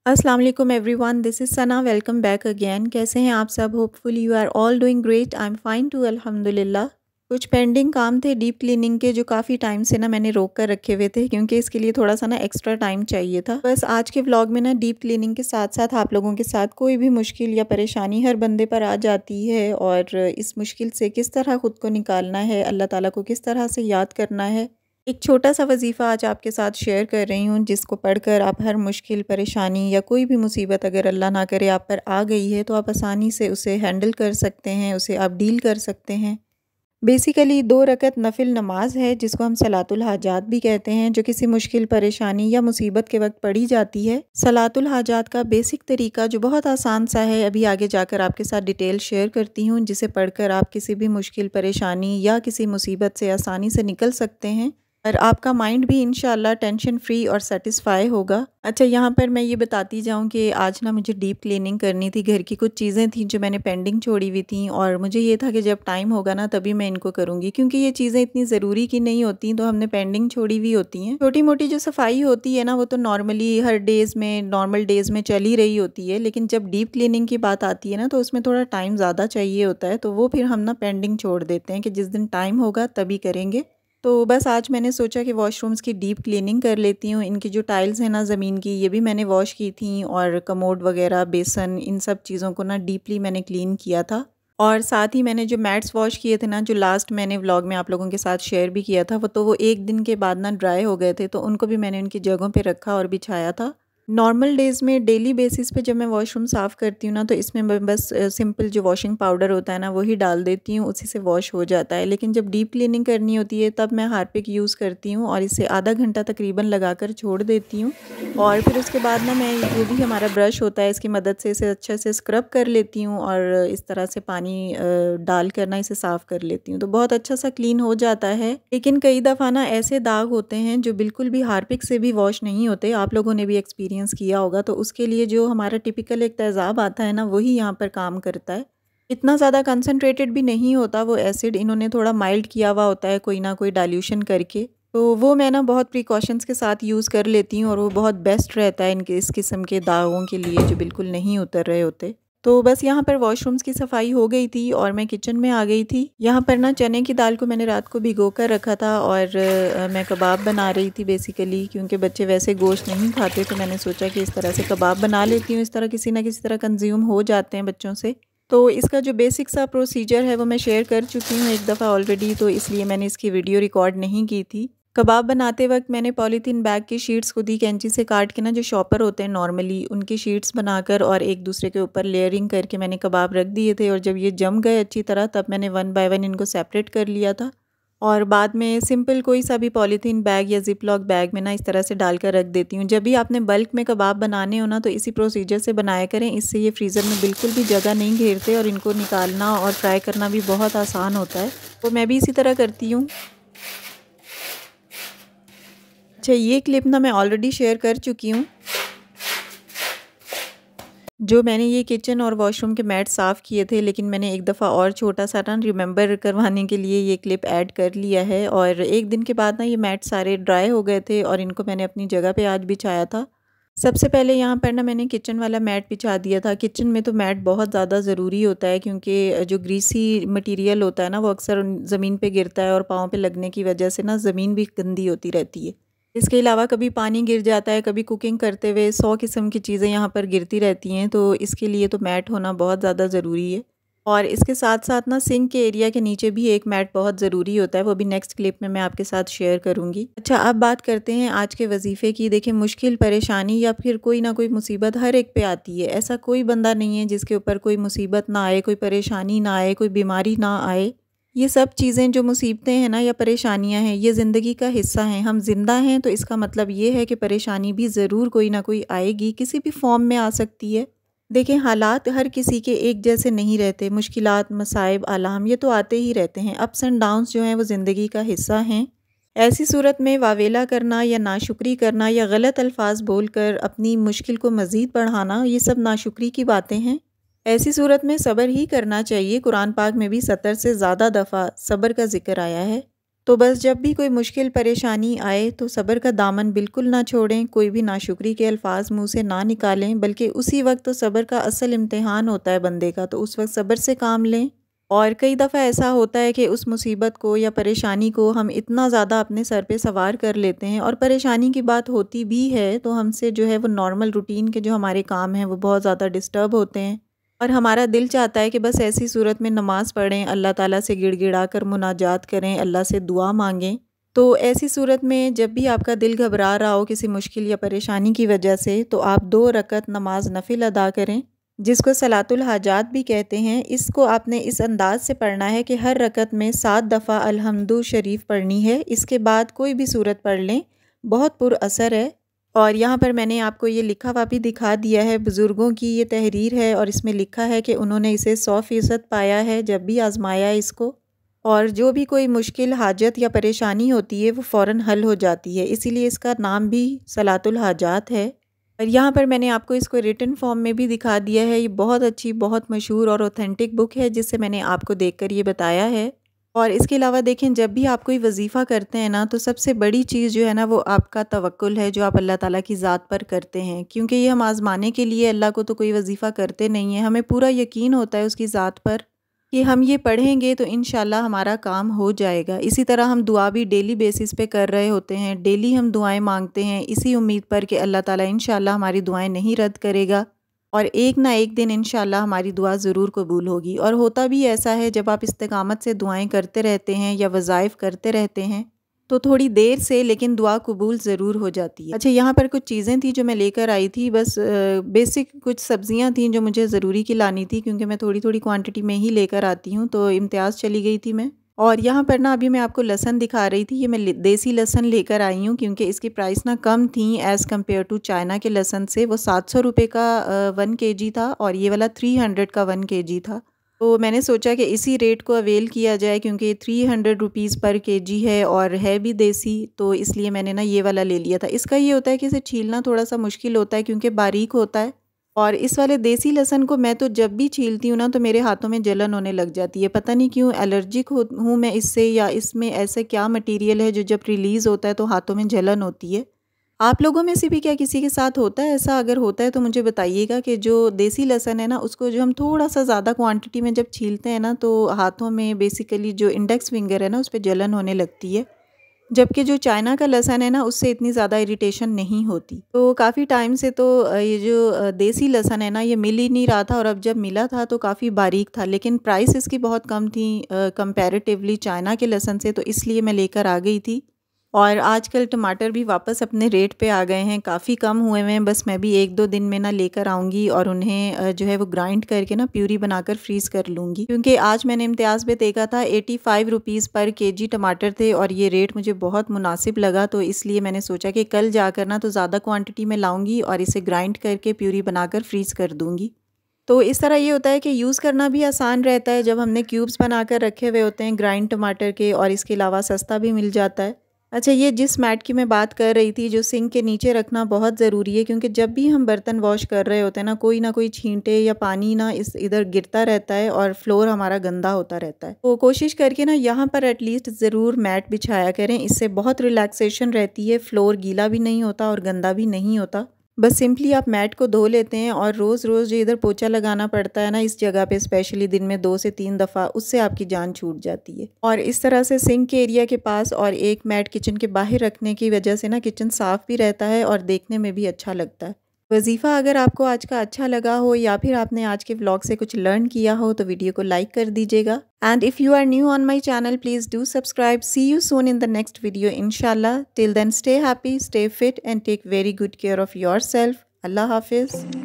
अस्सलाम वालेकुम everyone, this is Sana. Welcome back again. कैसे हैं आप सब? Hopefully you are all doing great. I am fine too, अल्हम्दुलिल्लाह। कुछ पेंडिंग काम थे डीप क्लीनिंग के, जो काफ़ी टाइम से ना मैंने रोक कर रखे हुए थे, क्योंकि इसके लिए थोड़ा सा ना एक्स्ट्रा टाइम चाहिए था। बस आज के व्लॉग में ना डीप क्लीनिंग के साथ साथ आप लोगों के साथ कोई भी मुश्किल या परेशानी हर बंदे पर आ जाती है, और इस मुश्किल से किस तरह ख़ुद को निकालना है, अल्लाह ताला को किस तरह से याद करना है, एक छोटा सा वजीफ़ा आज आपके साथ शेयर कर रही हूँ, जिसको पढ़कर आप हर मुश्किल, परेशानी या कोई भी मुसीबत अगर अल्लाह ना करे आप पर आ गई है, तो आप आसानी से उसे हैंडल कर सकते हैं, उसे आप डील कर सकते हैं। बेसिकली 2 रकत नफिल नमाज है, जिसको हम सलातुल हाजात भी कहते हैं, जो किसी मुश्किल, परेशानी या मुसीबत के वक्त पढ़ी जाती है। सलातुल हाजात का बेसिक तरीका जो बहुत आसान सा है, अभी आगे जाकर आपके साथ डिटेल शेयर करती हूँ, जिसे पढ़कर आप किसी भी मुश्किल, परेशानी या किसी मुसीबत से आसानी से निकल सकते हैं, और आपका माइंड भी इंशाल्लाह टेंशन फ्री और सेटिस्फाई होगा। अच्छा, यहाँ पर मैं ये बताती जाऊँ कि आज ना मुझे डीप क्लीनिंग करनी थी। घर की कुछ चीज़ें थी जो मैंने पेंडिंग छोड़ी हुई थी, और मुझे ये था कि जब टाइम होगा ना तभी मैं इनको करूँगी, क्योंकि ये चीज़ें इतनी ज़रूरी की नहीं होती, तो हमने पेंडिंग छोड़ी हुई होती हैं। छोटी मोटी जो सफाई होती है ना, वो तो नॉर्मली हर डेज़ में, नॉर्मल डेज़ में चल ही रही होती है, लेकिन जब डीप क्लीनिंग की बात आती है ना, तो उसमें थोड़ा टाइम ज़्यादा चाहिए होता है, तो वो फिर हम ना पेंडिंग छोड़ देते हैं कि जिस दिन टाइम होगा तभी करेंगे। तो बस आज मैंने सोचा कि वॉशरूम्स की डीप क्लीनिंग कर लेती हूँ। इनकी जो टाइल्स हैं ना ज़मीन की, ये भी मैंने वॉश की थी, और कमोड वगैरह, बेसन, इन सब चीज़ों को ना डीपली मैंने क्लीन किया था। और साथ ही मैंने जो मैट्स वॉश किए थे ना, जो लास्ट मैंने व्लॉग में आप लोगों के साथ शेयर भी किया था, वो 1 दिन के बाद ना ड्राई हो गए थे, तो उनको भी मैंने उनकी जगहों पे रखा और बिछाया था। नॉर्मल डेज़ में डेली बेसिस पे जब मैं वॉशरूम साफ़ करती हूँ ना, तो इसमें मैं बस सिंपल जो वॉशिंग पाउडर होता है ना, वही डाल देती हूँ, उसी से वॉश हो जाता है। लेकिन जब डीप क्लीनिंग करनी होती है, तब मैं हार्पिक यूज़ करती हूँ, और इसे आधा घंटा तकरीबन लगाकर छोड़ देती हूँ, और फिर उसके बाद ना मैं जो भी हमारा ब्रश होता है, इसकी मदद से इसे अच्छे से स्क्रब कर लेती हूँ, और इस तरह से पानी डाल कर ना इसे साफ़ कर लेती हूँ, तो बहुत अच्छा सा क्लीन हो जाता है। लेकिन कई दफ़ा ना ऐसे दाग होते हैं जो बिल्कुल भी हार्पिक से भी वॉश नहीं होते। आप लोगों ने भी एक्सपीरियंस किया होगा, तो उसके लिए जो हमारा टिपिकल एक तेज़ाब आता है ना, वही यहाँ पर काम करता है। इतना ज़्यादा कंसंट्रेटेड भी नहीं होता वो एसिड, इन्होंने थोड़ा माइल्ड किया हुआ होता है कोई ना कोई डाइल्यूशन करके, तो वो मैं ना बहुत प्रिकॉशंस के साथ यूज़ कर लेती हूँ, और वो बहुत बेस्ट रहता है इनके इस किस्म के दागों के लिए जो बिल्कुल नहीं उतर रहे होते। तो बस यहाँ पर वॉशरूम्स की सफाई हो गई थी, और मैं किचन में आ गई थी। यहाँ पर ना चने की दाल को मैंने रात को भिगो कर रखा था, और मैं कबाब बना रही थी बेसिकली, क्योंकि बच्चे वैसे गोश्त नहीं खाते, तो मैंने सोचा कि इस तरह से कबाब बना लेती हूँ। इस तरह किसी ना किसी तरह कंज्यूम हो जाते हैं बच्चों से। तो इसका जो बेसिक सा प्रोसीजर है वो मैं शेयर कर चुकी हूँ एक दफ़ा ऑलरेडी, तो इसलिए मैंने इसकी वीडियो रिकॉर्ड नहीं की थी। कबाब बनाते वक्त मैंने पॉलीथीन बैग की शीट्स खुद ही कैंची से काट के ना, जो शॉपर होते हैं नॉर्मली, उनकी शीट्स बनाकर और एक दूसरे के ऊपर लेयरिंग करके मैंने कबाब रख दिए थे, और जब ये जम गए अच्छी तरह, तब मैंने 1 बाय 1 इनको सेपरेट कर लिया था, और बाद में सिंपल कोई सा भी पॉलीथीन बैग या जिप लॉक बैग में ना इस तरह से डालकर रख देती हूँ। जब भी आपने बल्क में कबाब बनाने हो ना, तो इसी प्रोसीजर से बनाया करें, इससे ये फ्रीज़र में बिल्कुल भी जगह नहीं घेरते, और इनको निकालना और फ्राई करना भी बहुत आसान होता है। तो मैं भी इसी तरह करती हूँ। अच्छा, ये क्लिप ना मैं ऑलरेडी शेयर कर चुकी हूँ, जो मैंने ये किचन और वॉशरूम के मैट साफ़ किए थे, लेकिन मैंने एक दफ़ा और छोटा सा ना रिमेंबर करवाने के लिए ये क्लिप ऐड कर लिया है। और 1 दिन के बाद ना ये मैट सारे ड्राई हो गए थे, और इनको मैंने अपनी जगह पे आज बिछाया था। सबसे पहले यहाँ पर ना मैंने किचन वाला मैट बिछा दिया था। किचन में तो मैट बहुत ज़्यादा ज़रूरी होता है, क्योंकि जो ग्रीसी मटीरियल होता है ना, वो अक्सर ज़मीन पे गिरता है, और पाँव पे लगने की वजह से ना ज़मीन भी गंदी होती रहती है। इसके अलावा कभी पानी गिर जाता है, कभी कुकिंग करते हुए 100 किस्म की चीज़ें यहाँ पर गिरती रहती हैं, तो इसके लिए तो मैट होना बहुत ज़्यादा ज़रूरी है। और इसके साथ साथ ना सिंक के एरिया के नीचे भी एक मैट बहुत ज़रूरी होता है, वो भी नेक्स्ट क्लिप में मैं आपके साथ शेयर करूँगी। अच्छा, अब बात करते हैं आज के वजीफ़े की। देखिए, मुश्किल, परेशानी या फिर कोई ना कोई मुसीबत हर एक पे आती है। ऐसा कोई बंदा नहीं है जिसके ऊपर कोई मुसीबत ना आए, कोई परेशानी ना आए, कोई बीमारी ना आए। ये सब चीज़ें, जो मुसीबतें हैं ना या परेशानियां हैं, ये ज़िंदगी का हिस्सा हैं। हम ज़िंदा हैं, तो इसका मतलब ये है कि परेशानी भी ज़रूर कोई ना कोई आएगी, किसी भी फॉर्म में आ सकती है। देखें, हालात हर किसी के एक जैसे नहीं रहते। मुश्किलात, मसाइब, आलाम, ये तो आते ही रहते हैं। अप्स एंड डाउन्स जो हैं वो ज़िंदगी का हिस्सा हैं। ऐसी सूरत में वावेला करना या नाशुक्री करना या गलत अल्फाज बोलकर अपनी मुश्किल को मज़ीद बढ़ाना, ये सब नाशुक्री की बातें हैं। ऐसी सूरत में सब्र ही करना चाहिए। कुरान पाक में भी 70 से ज़्यादा दफ़ा सब्र का ज़िक्र आया है। तो बस जब भी कोई मुश्किल परेशानी आए तो सब्र का दामन बिल्कुल ना छोड़ें, कोई भी नाशुक्री के अल्फाज मुंह से ना निकालें, बल्कि उसी वक्त तो सब्र का असल इम्तिहान होता है बंदे का, तो उस वक्त सब्र से काम लें। और कई दफ़ा ऐसा होता है कि उस मुसीबत को या परेशानी को हम इतना ज़्यादा अपने सर पे सवार कर लेते हैं, और परेशानी की बात होती भी है तो हमसे जो है वो नॉर्मल रूटीन के जो हमारे काम हैं वो बहुत ज़्यादा डिस्टर्ब होते हैं, और हमारा दिल चाहता है कि बस ऐसी सूरत में नमाज़ पढ़ें, अल्लाह ताला से गिड़गिड़ा कर मुनाजात करें, अल्लाह से दुआ मांगें। तो ऐसी सूरत में जब भी आपका दिल घबरा रहा हो किसी मुश्किल या परेशानी की वजह से, तो आप 2 रकत नमाज नफिल अदा करें, जिसको सलातुल हाजात भी कहते हैं। इसको आपने इस अंदाज से पढ़ना है कि हर रकत में 7 दफ़ा अल्हम्दु शरीफ पढ़नी है। इसके बाद कोई भी सूरत पढ़ लें, बहुत पुरअसर है। और यहाँ पर मैंने आपको ये लिखा हुआ भी दिखा दिया है, बुज़ुर्गों की ये तहरीर है, और इसमें लिखा है कि उन्होंने इसे 100% पाया है जब भी आज़माया इसको, और जो भी कोई मुश्किल हाजत या परेशानी होती है वो फ़ौरन हल हो जाती है, इसीलिए इसका नाम भी सलातुल हाजात है। और यहाँ पर मैंने आपको इसको रिटन फॉर्म में भी दिखा दिया है। ये बहुत अच्छी, बहुत मशहूर और ऑथेंटिक बुक है, जिससे मैंने आपको देखकर ये बताया है। और इसके अलावा देखें, जब भी आप कोई वजीफ़ा करते हैं ना, तो सबसे बड़ी चीज़ जो है ना वो आपका तवक्कुल है, जो आप अल्लाह ताला की ज़ात पर करते हैं, क्योंकि ये हम आज़माने के लिए अल्लाह को तो कोई वजीफ़ा करते नहीं हैं। हमें पूरा यकीन होता है उसकी ज़ात पर कि हम ये पढ़ेंगे तो इंशाल्लाह हमारा काम हो जाएगा। इसी तरह हम दुआ भी डेली बेसिस पे कर रहे होते हैं, डेली हम दुआएं मांगते हैं इसी उम्मीद पर कि अल्लाह ताला इंशाल्लाह हमारी दुआएं नहीं रद्द करेगा, और एक ना एक दिन इंशाल्लाह हमारी दुआ ज़रूर कबूल होगी। और होता भी ऐसा है, जब आप इस्तिकामत से दुआएं करते रहते हैं या वज़ाइफ करते रहते हैं, तो थोड़ी देर से लेकिन दुआ कबूल ज़रूर हो जाती है। अच्छा, यहाँ पर कुछ चीज़ें थी जो मैं लेकर आई थी, बस बेसिक कुछ सब्ज़ियाँ थी जो मुझे ज़रूरी की लानी थी, क्योंकि मैं थोड़ी थोड़ी क्वांटिटी में ही लेकर आती हूँ, तो इम्तियाज़ चली गई थी मैं। और यहाँ पर ना अभी मैं आपको लहसन दिखा रही थी, ये मैं देसी लहसन लेकर आई हूँ, क्योंकि इसकी प्राइस ना कम थी एज़ कम्पेयर टू चाइना के लहसन से। वो 700 रुपये का 1 kg था, और ये वाला 300 का 1 kg था। तो मैंने सोचा कि इसी रेट को अवेल किया जाए, क्योंकि 300 रुपीज़ पर kg है और है भी देसी, तो इसलिए मैंने ना ये वाला ले लिया था। इसका ये होता है कि इसे छीलना थोड़ा सा मुश्किल होता है, क्योंकि बारीक होता है। और इस वाले देसी लहसुन को मैं तो जब भी छीलती हूँ ना, तो मेरे हाथों में जलन होने लग जाती है। पता नहीं क्यों, एलर्जिक हूँ मैं इससे, या इसमें ऐसे क्या मटीरियल है जो जब रिलीज़ होता है तो हाथों में जलन होती है। आप लोगों में से भी क्या किसी के साथ होता है ऐसा? अगर होता है तो मुझे बताइएगा कि जो देसी लहसुन है ना, उसको जो हम थोड़ा सा ज़्यादा क्वांटिटी में जब छीलते हैं ना, तो हाथों में बेसिकली जो इंडेक्स फिंगर है ना, उस पर जलन होने लगती है। जबकि जो चाइना का लहसुन है ना, उससे इतनी ज़्यादा इरिटेशन नहीं होती। तो काफ़ी टाइम से तो ये जो देसी लहसुन है ना, ये मिल ही नहीं रहा था, और अब जब मिला था तो काफ़ी बारीक था, लेकिन प्राइस इसकी बहुत कम थी कंपैरेटिवली चाइना के लहसुन से, तो इसलिए मैं लेकर आ गई थी। और आजकल टमाटर भी वापस अपने रेट पे आ गए हैं, काफ़ी कम हुए हैं। बस मैं भी 1-2 दिन में ना लेकर आऊँगी, और उन्हें जो है वो ग्राइंड करके ना प्यूरी बनाकर फ्रीज़ कर लूँगी, क्योंकि आज मैंने इम्तियाज़ में देखा था 85 रुपीज़ पर kg टमाटर थे, और ये रेट मुझे बहुत मुनासिब लगा, तो इसलिए मैंने सोचा कि कल जाकर ना तो ज़्यादा क्वान्टिटी में लाऊँगी और इसे ग्राइंड करके प्यूरी बनाकर फ्रीज़ कर दूँगी। तो इस तरह ये होता है कि यूज़ करना भी आसान रहता है, जब हमने क्यूब्स बनाकर रखे हुए होते हैं ग्राइंड टमाटर के, और इसके अलावा सस्ता भी मिल जाता है। अच्छा, ये जिस मैट की मैं बात कर रही थी, जो सिंक के नीचे रखना बहुत ज़रूरी है, क्योंकि जब भी हम बर्तन वॉश कर रहे होते हैं ना कोई छींटे या पानी ना इधर गिरता रहता है, और फ्लोर हमारा गंदा होता रहता है। तो कोशिश करके ना यहाँ पर एटलीस्ट ज़रूर मैट बिछाया करें, इससे बहुत रिलैक्सेशन रहती है, फ्लोर गीला भी नहीं होता और गंदा भी नहीं होता। बस सिंपली आप मैट को धो लेते हैं, और रोज़ रोज़ जो इधर पोछा लगाना पड़ता है ना इस जगह पे, स्पेशली दिन में 2 से 3 दफ़ा, उससे आपकी जान छूट जाती है। और इस तरह से सिंक के एरिया के पास और एक मैट किचन के बाहर रखने की वजह से ना किचन साफ़ भी रहता है और देखने में भी अच्छा लगता है। वजीफ़ा अगर आपको आज का अच्छा लगा हो, या फिर आपने आज के व्लॉग से कुछ लर्न किया हो, तो वीडियो को लाइक कर दीजिएगा। And if you are new on my channel, please do subscribe. See you soon in the next video इंशाल्लाह। Till then stay happy, stay fit and take very good care of yourself. अल्लाह हाफिज़।